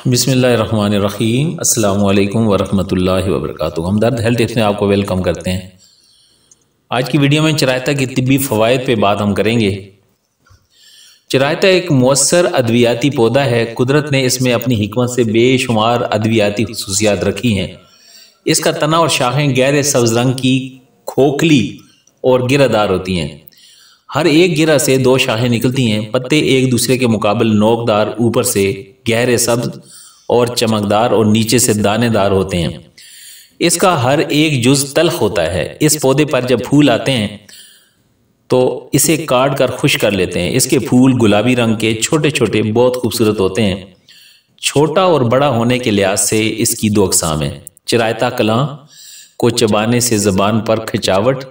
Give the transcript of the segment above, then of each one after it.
بسم اللہ الرحمن الرحیم۔ السلام علیکم ورحمۃ اللہ وبرکاتہ۔ ہمدرد ہیلتھ ٹپس میں آپ کو ویلکم کرتے ہیں۔ آج کی ویڈیو میں چرائتا کی طبی فوائد پہ بات ہم کریں گے۔ چرائتا ایک مؤثر ادویاتی پودا ہے۔ قدرت نے اس میں اپنی حکمت سے بے شمار ادویاتی خصوصیات رکھی ہیں۔ اس کا تنا اور شاخیں گہرے سبز رنگ کی کھوکھلی اور گرہ دار ہوتی ہیں۔ ہر ایک گرہ سے دو شاخیں نکلتی ہیں۔ پتے ایک دوسرے کے مقابل نوکدار، اوپر سے گہرے سبز اور چمکدار اور نیچے سے دانے دار ہوتے ہیں۔ اس کا ہر ایک جز تلخ ہوتا ہے۔ اس پودے پر جب پھول آتے ہیں تو اسے کاٹ کر خشک کر لیتے ہیں۔ اس کے پھول گلابی رنگ کے چھوٹے چھوٹے بہت خوبصورت ہوتے ہیں۔ چھوٹا اور بڑا ہونے کے لحاظ سے اس کی دو اقسام ہیں۔ چرائتا کلاں کو چبانے سے زبان پر کھچاوٹ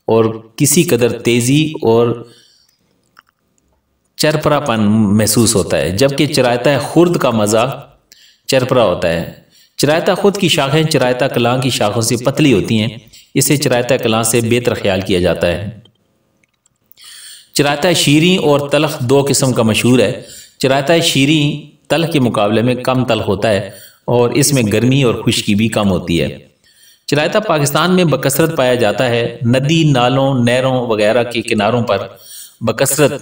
اور کسی قدر تیزی اور چرپرا پن محسوس ہوتا ہے، جبکہ چرائتا خرد کا مزہ چرپرا ہوتا ہے۔ چرائتا خود کی شاخیں چرائتا کلاں کی شاخوں سے پتلی ہوتی ہیں۔ اسے چرائتا کلاں سے بہتر خیال کیا جاتا ہے۔ چرائتا شیریں اور تلخ دو قسم کا مشہور ہے۔ چرائتا شیریں تلخ کے مقابلے میں کم تلخ ہوتا ہے اور اس میں گرمی اور خشکی بھی کم ہوتی ہے۔ چرائتا پاکستان میں بکثرت پایا جاتا ہے۔ ندی، نالوں، نہروں وغیرہ کے کناروں پر بکثرت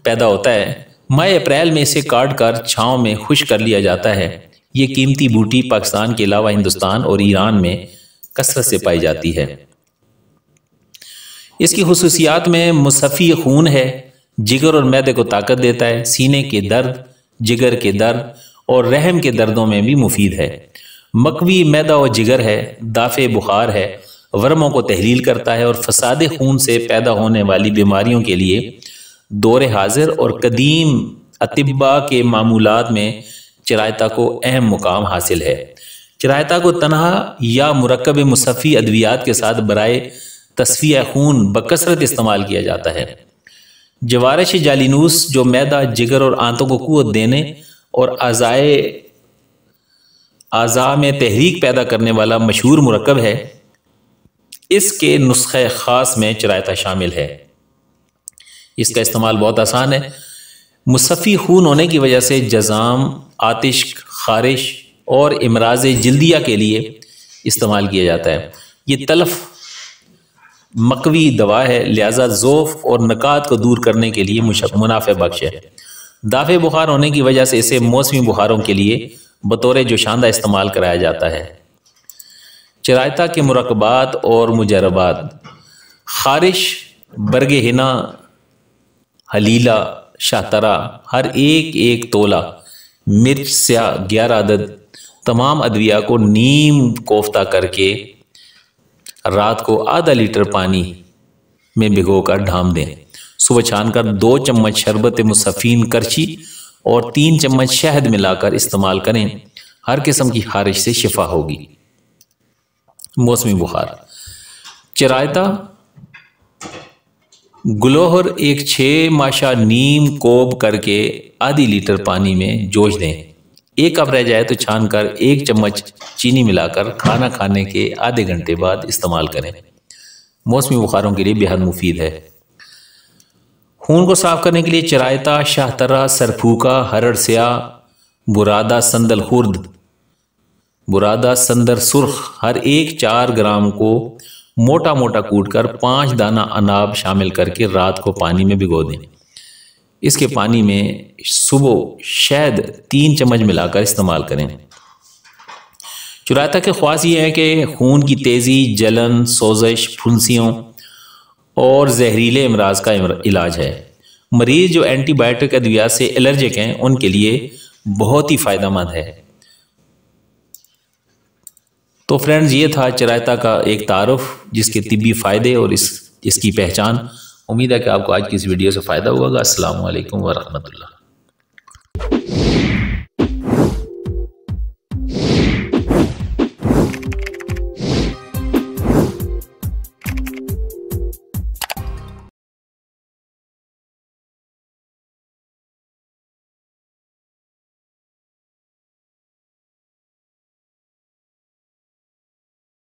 پیدا ہوتا ہے۔ ماہ اپریل میں اسے کاٹ کر چھاؤں میں خشک کر لیا جاتا ہے۔ یہ قیمتی بوٹی پاکستان کے علاوہ ہندوستان اور ایران میں کثرت سے پائی جاتی ہے۔ اس کی خصوصیات میں مصفی خون ہے، جگر اور معدے کو طاقت دیتا ہے، سینے کے درد، جگر کے درد اور رحم کے دردوں میں بھی مفید ہے۔ مقوی معدہ و جگر ہے، دافع بخار ہے، ورموں کو تحلیل کرتا ہے اور فساد خون سے پیدا ہونے والی بیماریوں کے لیے دور حاضر اور قدیم اطباء کے معمولات میں چرائتا کو اہم مقام حاصل ہے۔ چرائتا کو تنہا یا مرکب مصفی ادویات کے ساتھ برائے تصفیہ خون بکثرت استعمال کیا جاتا ہے۔ جوارش جالینوس جو معدہ، جگر اور آنتوں کو قوت دینے اور اعضاء میں تحریک پیدا کرنے والا مشہور مرکب ہے، اس کے نسخہ خاص میں چرائتا شامل ہے۔ اس کا استعمال بہت آسان ہے۔ مصفی خون ہونے کی وجہ سے جزام، آتش، خارش اور امراض جلدیہ کے لیے استعمال کیا جاتا ہے۔ یہ تلف مقوی دوا ہے، لہذا ضعف اور نکات کو دور کرنے کے لیے منافع بخش ہے۔ دافع بخار ہونے کی وجہ سے اسے موسمی بخاروں کے لیے بطور جوشاندہ استعمال کرایا جاتا ہے۔ چرائتا کے مرکبات اور مجربات: خارش، برگ ہنا، حلیلہ، شاہترہ ہر ایک تولہ، مرچ سیاہ 11 عدد، تمام ادویہ کو نیم کوفتہ کر کے رات کو آدھا لیٹر پانی میں بھگو کر ڈھام دیں۔ صبح چھان کر 2 چمچ شربت مصفین کرچی اور 3 چمچ شہد ملا کر استعمال کریں۔ ہر قسم کی خارش سے شفا ہوگی۔ موسمی بخار: چرائتا گلوہر 6 ماشا نیم کوب کر کے آدھی لیٹر پانی میں جوش دیں۔ 1 کپ رہ جائے تو چھان کر 1 چمچ چینی ملا کر کھانا کھانے کے آدھے گھنٹے بعد استعمال کریں۔ موسمی بخاروں کے لیے بے حد مفید ہے۔ خون کو صاف کرنے کے لیے چرائتا، شاہترہ، سرپھوکا، ہرڑ سیاہ، برادہ سندل خرد، برادہ سندر سرخ ہر ایک 4 گرام کو موٹا موٹا کوٹ کر 5 دانہ اناب شامل کر کے رات کو پانی میں بھگو دیں۔ اس کے پانی میں صبح شہد 3 چمچ ملا کر استعمال کریں۔ چرائتا کے خواص یہ ہے کہ خون کی تیزی، جلن، سوزش، پھنسیوں اور زہریلے امراض کا علاج ہے۔ مریض جو اینٹی بائیوٹک ادویات سے الرجک ہیں ان کے لیے بہت ہی فائدہ مند ہے۔ تو فرینڈز، یہ تھا چرائتا کا ایک تعارف، جس کے طبی فائدے اور اس کی پہچان۔ امید ہے کہ آپ کو آج کی اس ویڈیو سے فائدہ ہوا گا۔ السلام علیکم ورحمۃ اللہ۔